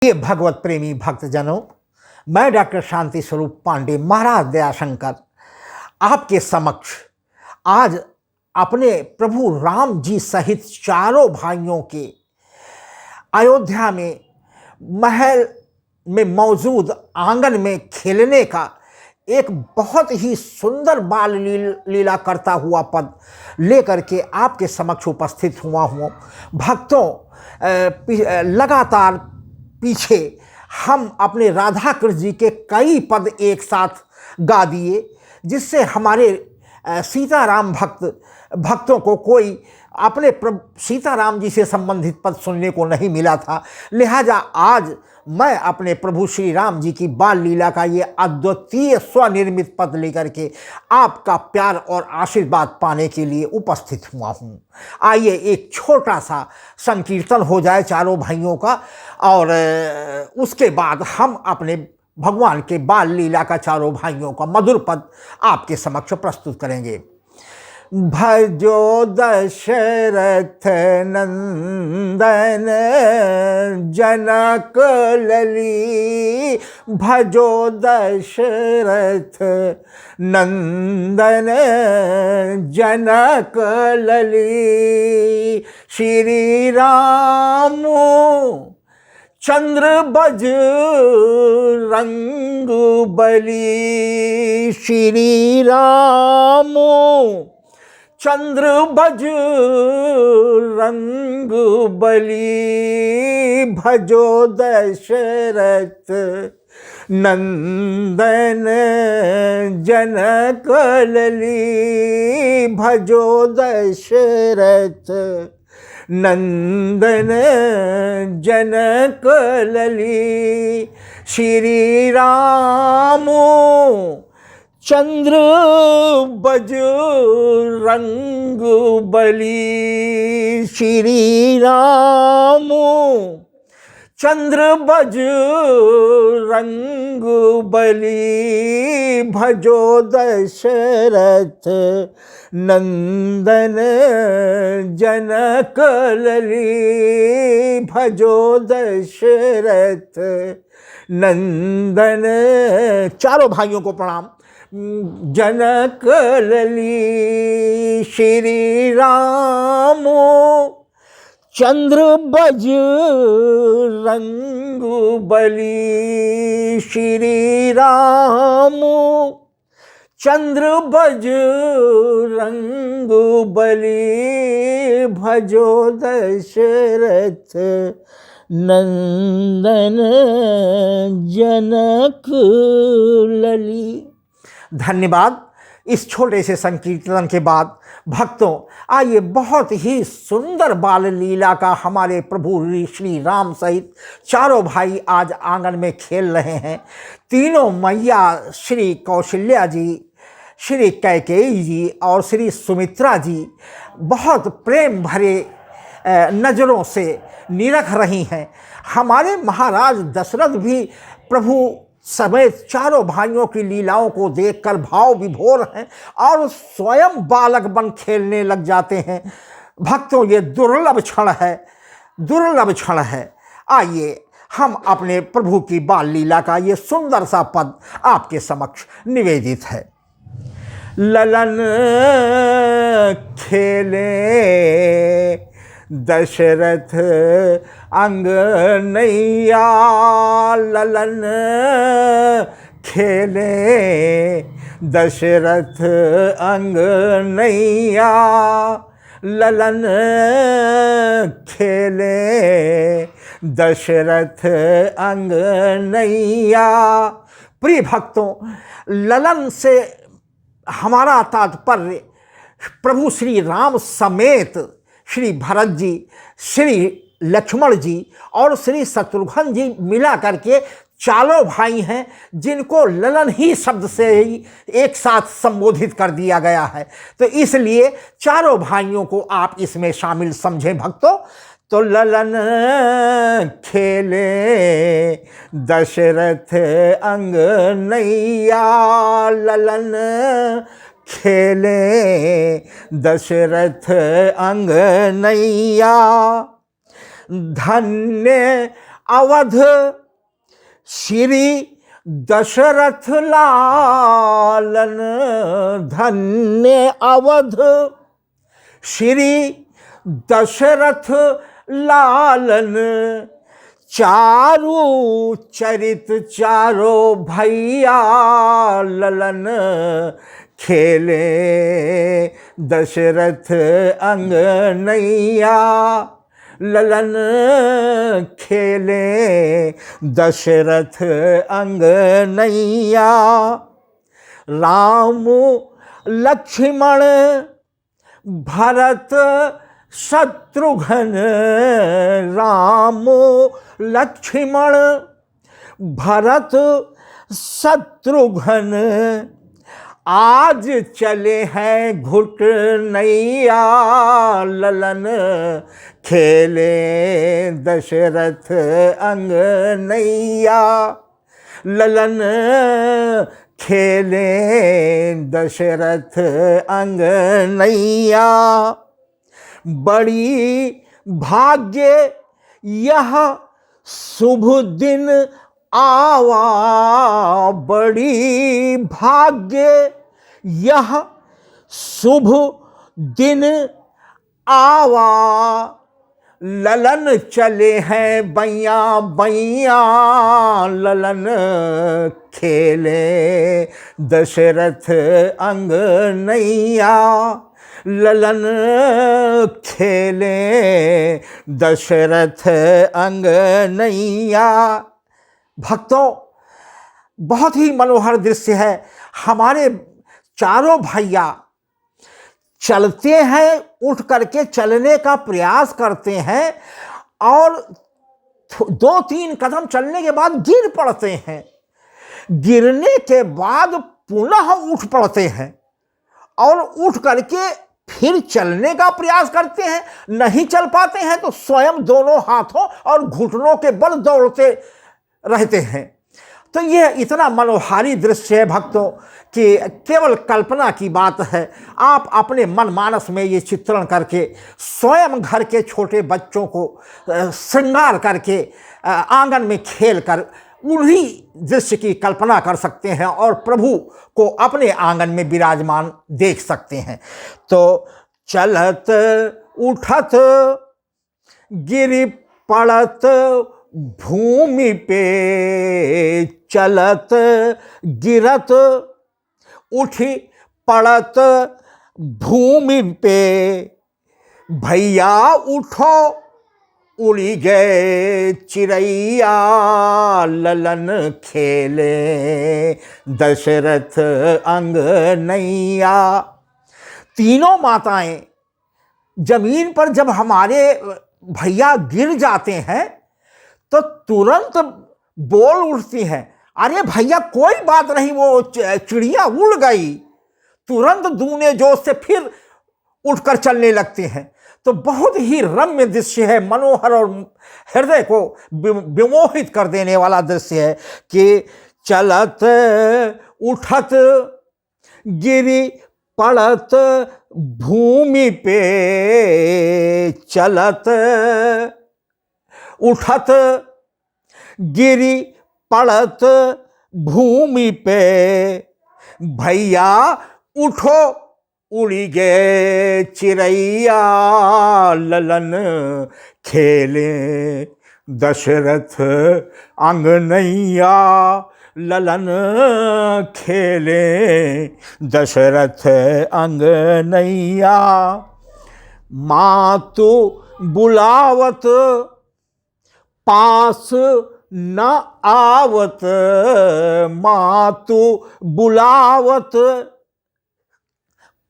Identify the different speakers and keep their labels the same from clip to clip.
Speaker 1: ये भगवत प्रेमी भक्तजनों, मैं डॉक्टर शांति स्वरूप पांडे महाराज दयाशंकर आपके समक्ष आज अपने प्रभु राम जी सहित चारों भाइयों के अयोध्या में महल में मौजूद आंगन में खेलने का एक बहुत ही सुंदर बाल लीला करता हुआ पद लेकर के आपके समक्ष उपस्थित हुआ हूँ। भक्तों, लगातार पीछे हम अपने राधा कृष्ण जी के कई पद एक साथ गा दिए, जिससे हमारे सीताराम भक्तों को कोई अपने सीताराम जी से संबंधित पद सुनने को नहीं मिला था। लिहाजा आज मैं अपने प्रभु श्री राम जी की बाल लीला का ये अद्वितीय स्वनिर्मित पद लेकर के आपका प्यार और आशीर्वाद पाने के लिए उपस्थित हुआ हूँ। आइए एक छोटा सा संकीर्तन हो जाए चारों भाइयों का, और उसके बाद हम अपने भगवान के बाल लीला का चारों भाइयों का मधुर पद आपके समक्ष प्रस्तुत करेंगे। भजो दशरथ नंदन जनक लली, भजो दशरथ नंदन जनक लली। श्री राम चंद्र बज रंग बली, श्री राम चंद्र बज रंग बली। भजो दशरथ नंदन जनक लली, भजो दशरथ नंदन जनक लली। श्री राम चंद्र बज रंग बली, श्री राम चंद्र बज रंग बली। भजो दशरथ नंदन जनक लली, भजो दशरथ नंदन। चारों भाइयों को प्रणाम। जनक लली, श्री राम चंद्र बज रंग बली, श्री राम चंद्र बज रंग बली। भजो दशरथ नंदन जनक लली। धन्यवाद। इस छोटे से संकीर्तन के बाद भक्तों, आइए बहुत ही सुंदर बाल लीला का हमारे प्रभु श्री राम सहित चारों भाई आज आंगन में खेल रहे हैं। तीनों मैया श्री कौशल्या जी, श्री कैकेयी जी और श्री सुमित्रा जी बहुत प्रेम भरे नज़रों से निरख रही हैं। हमारे महाराज दशरथ भी प्रभु समेत चारों भाइयों की लीलाओं को देखकर भाव विभोर हैं और स्वयं बालक बन खेलने लग जाते हैं। भक्तों, ये दुर्लभ क्षण है, दुर्लभ क्षण है। आइए हम अपने प्रभु की बाल लीला का ये सुंदर सा पद आपके समक्ष निवेदित है। ललन खेले दशरथ अंगनैया, ललन खेले दशरथ अंगनैया, ललन खेले दशरथ अंगनैया। प्रिय भक्तों, ललन से हमारा तात्पर्य प्रभु श्री राम समेत श्री भरत जी, श्री लक्ष्मण जी और श्री शत्रुघ्न जी मिला करके चारों भाई हैं, जिनको ललन ही शब्द से ही एक साथ संबोधित कर दिया गया है। तो इसलिए चारों भाइयों को आप इसमें शामिल समझें भक्तों। तो ललन खेले दशरथ अंगनैया, ललन खेले दशरथ अंगनैया। धन्य अवध श्री दशरथ लालन, धन्य अवध श्री दशरथ लालन, चारु चरित चारो भैया ललन, खेले दशरथ अंगनैया ललन, खेले दशरथ अंगनैया। राम लक्ष्मण भरत शत्रुघ्न, राम लक्ष्मण भरत शत्रुघ्न, आज चले हैं घुटनैया ललन, खेले दशरथ अंगनैया ललन, खेले दशरथ अंगनैया। बड़ी भाग्य यह शुभ दिन आवा, बड़ी भाग्य यह शुभ दिन आवा, ललन चले हैं बैया बैया ललन, खेले दशरथ अंगनैया ललन, खेले दशरथ अंगनैया। भक्तों, बहुत ही मनोहर दृश्य है। हमारे चारों भैया चलते हैं, उठ करके चलने का प्रयास करते हैं और 2-3 कदम चलने के बाद गिर पड़ते हैं, गिरने के बाद पुनः उठ पड़ते हैं और उठ करके फिर चलने का प्रयास करते हैं। नहीं चल पाते हैं तो स्वयं दोनों हाथों और घुटनों के बल दौड़ते रहते हैं। तो यह इतना मनोहारी दृश्य है भक्तों कि केवल कल्पना की बात है। आप अपने मन मानस में ये चित्रण करके स्वयं घर के छोटे बच्चों को श्रृंगार करके आंगन में खेल कर उन्हीं दृश्य की कल्पना कर सकते हैं और प्रभु को अपने आंगन में विराजमान देख सकते हैं। तो चलत उठत गिरि पड़त भूमि पे, चलत गिरत उठी पड़त भूमि पे, भैया उठो उड़ी गए चिड़ैया ललन, खेले दशरथ अंगनैया। तीनों माताएं जमीन पर जब हमारे भैया गिर जाते हैं तो तुरंत बोल उठती हैं, अरे भैया कोई बात नहीं, वो चिड़िया उड़ गई। तुरंत दूने जोश से फिर उठकर चलने लगते हैं। तो बहुत ही रम्य दृश्य है, मनोहर और हृदय को विमोहित कर देने वाला दृश्य है कि चलत उठत गिरि पड़त भूमि पे, चलत उठत गिरि पड़त भूमि पे, भैया उठो उड़ी गए चिड़ैया ललन, खेले दशरथ अंगनैया ललन, खेले दशरथ अंगनैया। मातु बुलावत पास न आवत, मातु बुलावत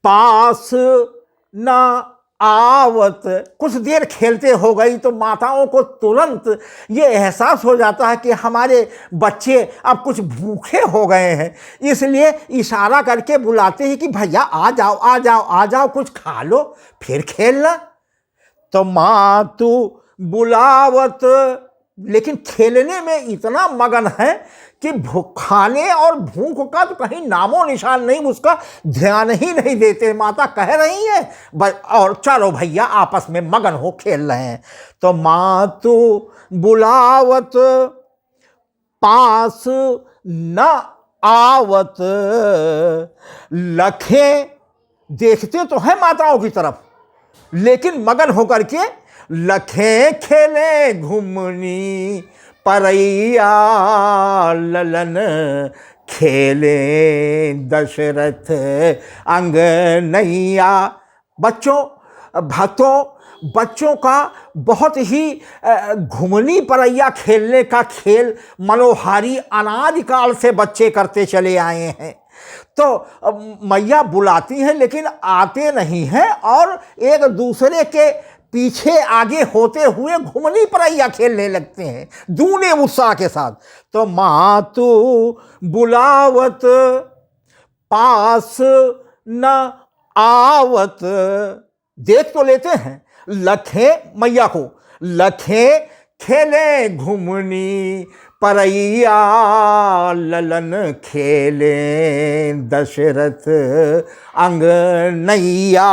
Speaker 1: पास न आवत। कुछ देर खेलते हो गई तो माताओं को तुरंत ये एहसास हो जाता है कि हमारे बच्चे अब कुछ भूखे हो गए हैं, इसलिए इशारा करके बुलाते हैं कि भैया आ जाओ आ जाओ आ जाओ, कुछ खा लो फिर खेलना। तो मातु बुलावत लेकिन खेलने में इतना मगन है कि खाने और भूख का तो कहीं नामो निशान नहीं, उसका ध्यान ही नहीं देते। माता कह रही है और चारों भैया आपस में मगन हो खेल रहे हैं। तो मातु बुलावत पास न आवत, लखे देखते तो है माताओं की तरफ, लेकिन मगन होकर के लखे खेले घुमनी परैया, ललन खेले दशरथ अंगनैया। बच्चों, भक्तों, बच्चों का बहुत ही घुमनी परैया खेलने का खेल मनोहारी अनादि काल से बच्चे करते चले आए हैं। तो मैया बुलाती हैं लेकिन आते नहीं हैं और एक दूसरे के पीछे आगे होते हुए घुमनी परैया खेलने लगते हैं दूने उत्साह के साथ। तो मातु बुलावत पास न आवत, देख तो लेते हैं लखे मैया को, लखे खेले घुमनी परैया, ललन खेले दशरथ अंगनैया।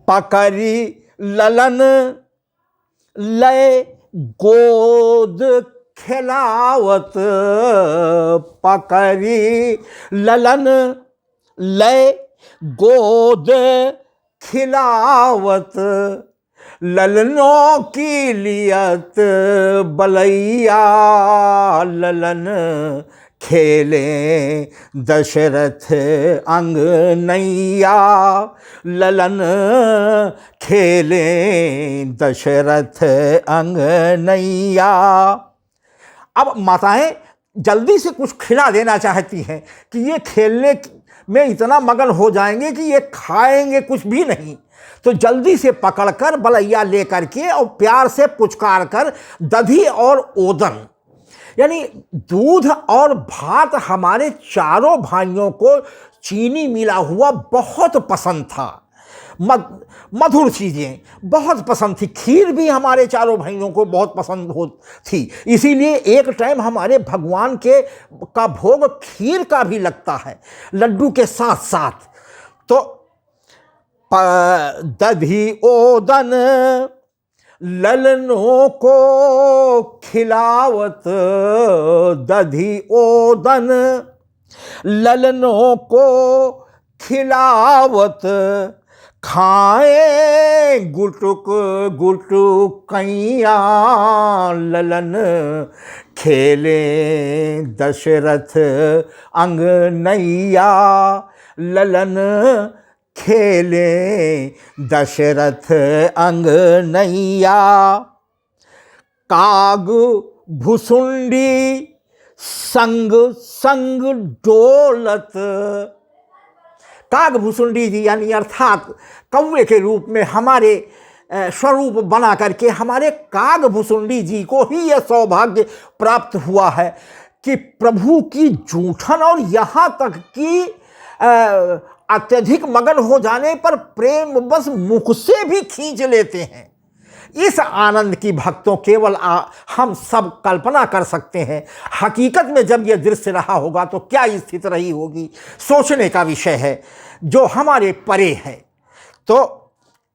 Speaker 1: पकड़ी ललन लय गोद खिलावत, पकड़ी ललन लय गोद खिलावत, ललनों की लियत बलैया, ललन खेले दशरथ अंगनैया, ललन खेले दशरथ अंगनैया। अब माताएं जल्दी से कुछ खिला देना चाहती हैं कि ये खेलने में इतना मगन हो जाएंगे कि ये खाएंगे कुछ भी नहीं। तो जल्दी से पकड़कर बलैया लेकर के और प्यार से पुचकार कर दधी और ओदन यानी दूध और भात हमारे चारों भाइयों को चीनी मिला हुआ बहुत पसंद था। मधुर चीज़ें बहुत पसंद थी। खीर भी हमारे चारों भाइयों को बहुत पसंद हो थी, इसीलिए एक टाइम हमारे भगवान के का भोग खीर का भी लगता है लड्डू के साथ साथ। तो दधी ओदन ललनों को खिलावत, दधी ओदन ललनों को खिलावत, खाए गुटुक गुटुक कैया, ललन खेले दशरथ अंगनैया, ललन खेले दशरथ अंगनैया। काग भुसुंडी संग संग डोलत, काग भुसुंडी जी यानी अर्थात कौवे के रूप में हमारे स्वरूप बना करके हमारे काग भुसुंडी जी को ही यह सौभाग्य प्राप्त हुआ है कि प्रभु की जूठन और यहाँ तक कि अत्यधिक मगन हो जाने पर प्रेम बस मुख से भी खींच लेते हैं। इस आनंद की भक्तों केवल हम सब कल्पना कर सकते हैं। हकीकत में जब यह दृश्य रहा होगा तो क्या स्थिति रही होगी, सोचने का विषय है जो हमारे परे है। तो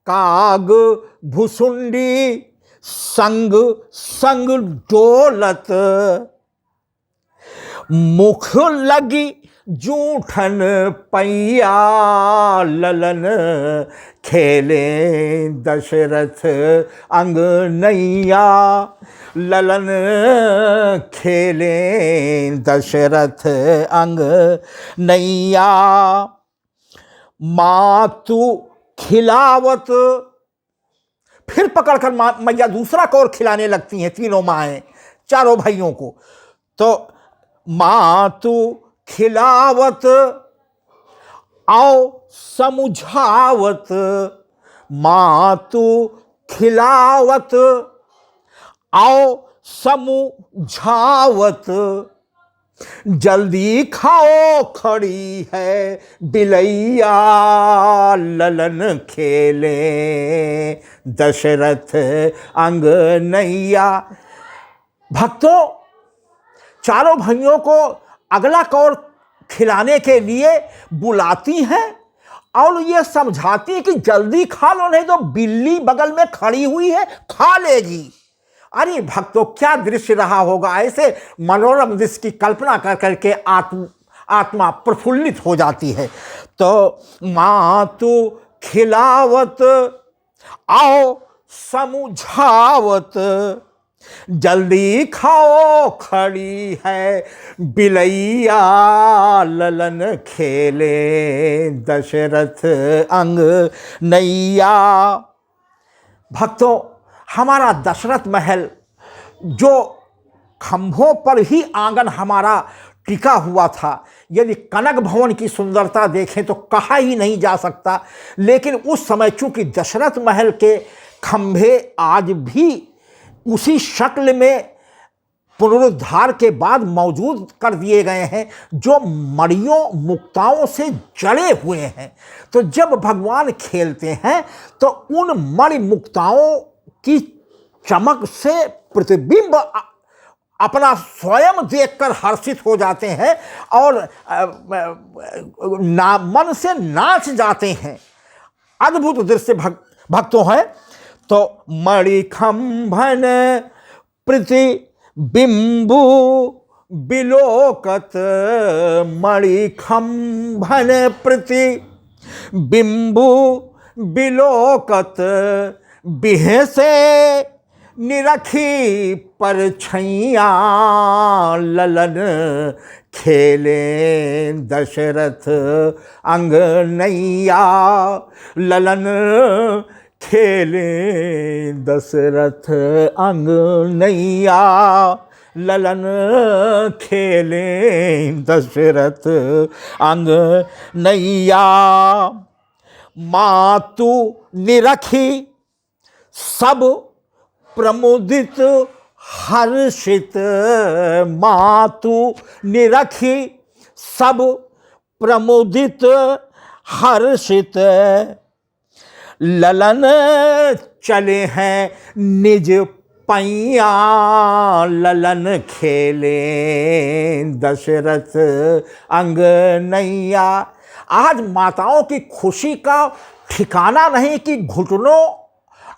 Speaker 1: काग भुसुंडी संग संग डोलत, मुख लगी जूठन पैया, ललन खेले दशरथ अंगनैया, ललन खेले दशरथ अंगनैया। मातु खिलावत, फिर पकड़कर मैया दूसरा कौर खिलाने लगती हैं तीनों माएँ चारों भाइयों को। तो मातु खिलावत आओ समुझावत, मातु खिलावत आओ समुझावत, जल्दी खाओ खड़ी है बिलैया, ललन खेले दशरथ अंगनैया। भक्तों, चारों भाइयों को अगला कौर खिलाने के लिए बुलाती हैं और ये समझाती है कि जल्दी खा लो, नहीं तो बिल्ली बगल में खड़ी हुई है, खा लेगी। अरे भक्तों, क्या दृश्य रहा होगा! ऐसे मनोरम दृश्य की कल्पना कर करके आत्मा प्रफुल्लित हो जाती है। तो मातु खिलावत आओ समुझावत, जल्दी खाओ खड़ी है बिलैया, ललन खेले दशरथ अंगनैया। भक्तों, हमारा दशरथ महल जो खंभों पर ही आंगन हमारा टिका हुआ था, यदि कनक भवन की सुंदरता देखें तो कहा ही नहीं जा सकता। लेकिन उस समय चूंकि दशरथ महल के खंभे आज भी उसी शक्ल में पुनरुद्धार के बाद मौजूद कर दिए गए हैं, जो मणियों मुक्ताओं से जड़े हुए हैं। तो जब भगवान खेलते हैं तो उन मणि मुक्ताओं की चमक से प्रतिबिंब अपना स्वयं देखकर हर्षित हो जाते हैं और मन से नाच जाते हैं। अद्भुत दृश्य भक्तों है। तो मणिखंभन प्रतिबिंबु बिलोकत, मणिखंभन प्रतिबिंबु बिलोकत, बिहसे निरखी परछैया, ललन खेले दशरथ अंगनैया, ललन खेले दशरथ अंगनैया, ललन खेले दशरथ अंगनैया। मातु निरखी सब प्रमुदित हर्षित, मातु निरखी सब प्रमुदित हर्षित, ललन चले हैं निज पैया, ललन खेले दशरथ अंगनैया। आज माताओं की खुशी का ठिकाना नहीं कि घुटनों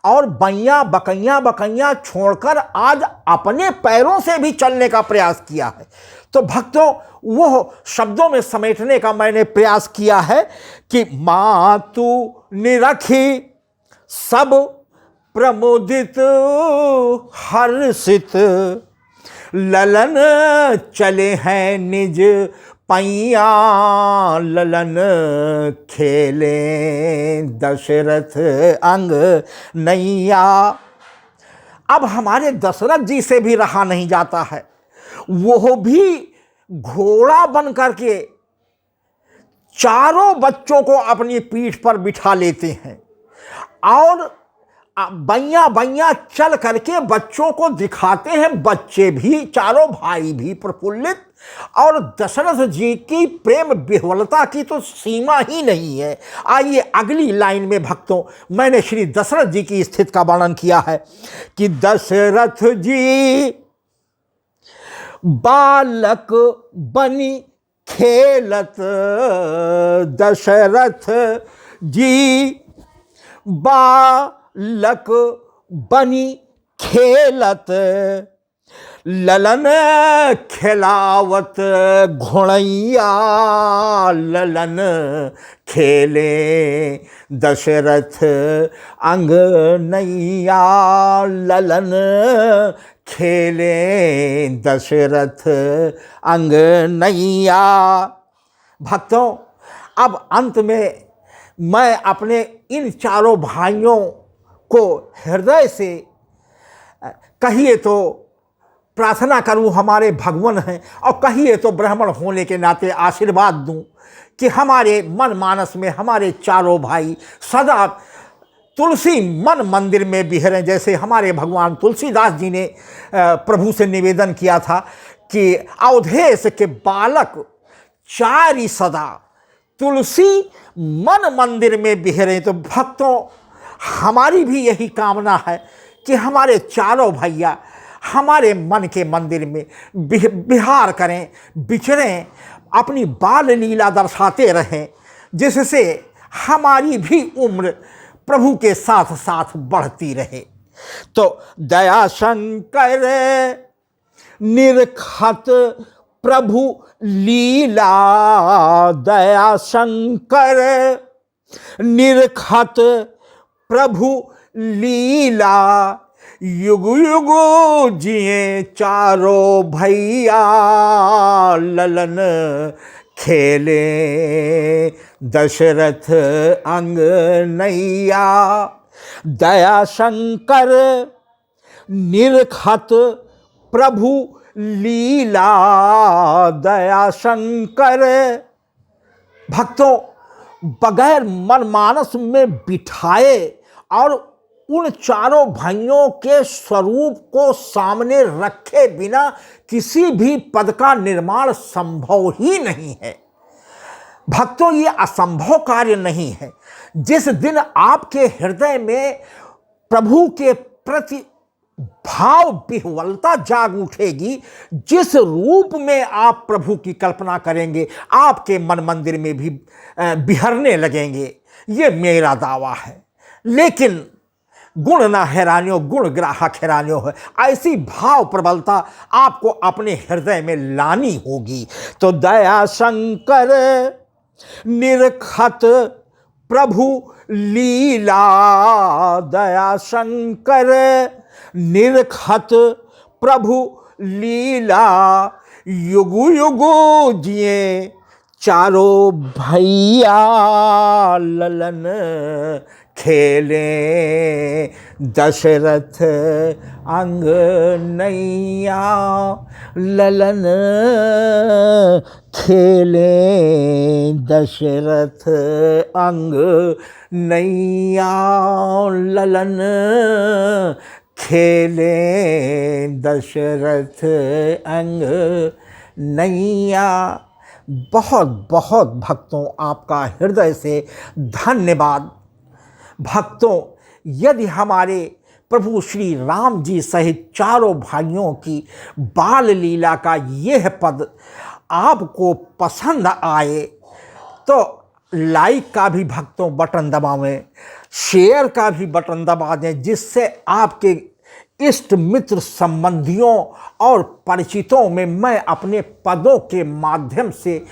Speaker 1: और बकैया छोड़कर आज अपने पैरों से भी चलने का प्रयास किया है। तो भक्तों, वो शब्दों में समेटने का मैंने प्रयास किया है कि मातु निरखी सब प्रमुदित हर्षित, ललन चले हैं निज पैया, ललन खेले दशरथ अंगनैया। अब हमारे दशरथ जी से भी रहा नहीं जाता है, वो भी घोड़ा बन करके चारों बच्चों को अपनी पीठ पर बिठा लेते हैं और बैया चल करके बच्चों को दिखाते हैं। बच्चे भी, चारों भाई भी प्रफुल्लित, और दशरथ जी की प्रेम विह्वलता की तो सीमा ही नहीं है। आइए अगली लाइन में भक्तों, मैंने श्री दशरथ जी की स्थिति का वर्णन किया है कि दशरथ जी बालक बनी खेलत, दशरथ जी बालक बनी खेलत, ललन खिलावत घोड़ैया, ललन खेले दशरथ अंगनैया, ललन खेले दशरथ अंगनैया। भक्तों, अब अंत में मैं अपने इन चारों भाइयों को हृदय से कहिए तो प्रार्थना करूं, हमारे भगवान हैं, और कहिए तो ब्राह्मण होने के नाते आशीर्वाद दूं कि हमारे मन मानस में हमारे चारों भाई सदा तुलसी मन मंदिर में बिहरें। जैसे हमारे भगवान तुलसीदास जी ने प्रभु से निवेदन किया था कि अवधेश के बालक चारि सदा तुलसी मन मंदिर में बिहरे। तो भक्तों, हमारी भी यही कामना है कि हमारे चारों भैया हमारे मन के मंदिर में विहार करें, विचरें, अपनी बाल लीला दर्शाते रहें, जिससे हमारी भी उम्र प्रभु के साथ साथ बढ़ती रहे। तो दया शंकर निरखत प्रभु लीला, दया शंकर निरखत प्रभु लीला, युग युग जिए चारों भैया, ललन खेले दशरथ अंगनैया। दया शंकर निरखत प्रभु लीला, दया शंकर। भक्तों, बगैर मनमानस में बिठाए और उन चारों भाइयों के स्वरूप को सामने रखे बिना किसी भी पद का निर्माण संभव ही नहीं है। भक्तों, ये असंभव कार्य नहीं है। जिस दिन आपके हृदय में प्रभु के प्रति भाव विह्वलता जाग उठेगी, जिस रूप में आप प्रभु की कल्पना करेंगे, आपके मन मंदिर में भी बिहरने लगेंगे, ये मेरा दावा है। लेकिन गुण ना हैरानियों, गुण ग्राहक हैरानियों है। ऐसी भाव प्रबलता आपको अपने हृदय में लानी होगी। तो दया शंकर निरखत प्रभु लीला, दया शंकर निरखत प्रभु लीला, युग युग जिए चारों भैया, ललन खेले दशरथ अंगनैया, ललन खेले दशरथ अंगनैया, ललन खेले दशरथ अंगनैया। बहुत बहुत भक्तों, आपका हृदय से धन्यवाद। भक्तों, यदि हमारे प्रभु श्री राम जी सहित चारों भाइयों की बाल लीला का यह पद आपको पसंद आए तो लाइक का भी भक्तों बटन दबावें, शेयर का भी बटन दबा दें, जिससे आपके इष्ट मित्र संबंधियों और परिचितों में मैं अपने पदों के माध्यम से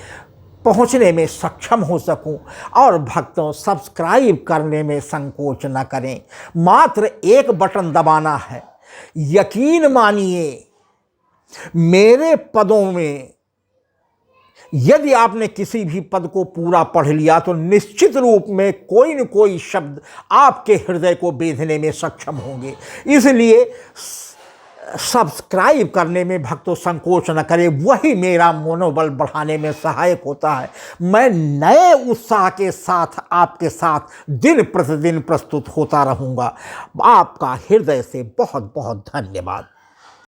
Speaker 1: पहुंचने में सक्षम हो सकूं। और भक्तों, सब्सक्राइब करने में संकोच न करें, मात्र एक बटन दबाना है। यकीन मानिए, मेरे पदों में यदि आपने किसी भी पद को पूरा पढ़ लिया तो निश्चित रूप में कोई न कोई शब्द आपके हृदय को बेधने में सक्षम होंगे। इसलिए सब्सक्राइब करने में भक्तों संकोच न करें, वही मेरा मनोबल बढ़ाने में सहायक होता है। मैं नए उत्साह के साथ आपके साथ दिन प्रतिदिन प्रस्तुत होता रहूँगा। आपका हृदय से बहुत बहुत धन्यवाद।